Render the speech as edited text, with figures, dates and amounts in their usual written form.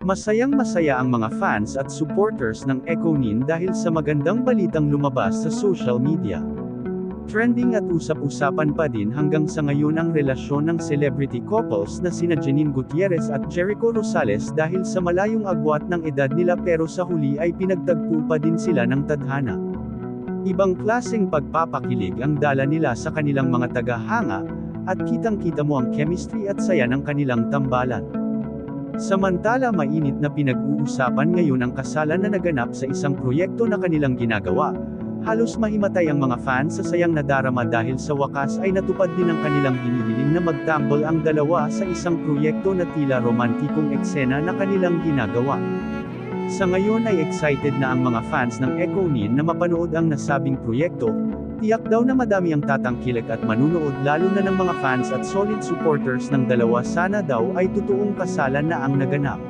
Masayang-masaya ang mga fans at supporters ng Ekonin dahil sa magandang balitang lumabas sa social media. Trending at usap-usapan pa din hanggang sa ngayon ang relasyon ng celebrity couples na sina Janine Gutierrez at Jericho Rosales dahil sa malayong agwat ng edad nila pero sa huli ay pinagtagpo pa din sila ng tadhana. Ibang klaseng pagpapakilig ang dala nila sa kanilang mga tagahanga, at kitang-kita mo ang chemistry at saya ng kanilang tambalan. Samantala mainit na pinag-uusapan ngayon ang kasalan na naganap sa isang proyekto na kanilang ginagawa. Halos mahimatay ang mga fans sa sayang nadarama dahil sa wakas ay natupad din ang kanilang hinihiling na magtambol ang dalawa sa isang proyekto na tila romantikong eksena na kanilang ginagawa. Sa ngayon ay excited na ang mga fans ng Ekonin na mapanood ang nasabing proyekto. Tiyak daw na madami ang tatangkilik at manunood lalo na ng mga fans at solid supporters ng dalawa. Sana daw ay totoong kasalan na ang naganap.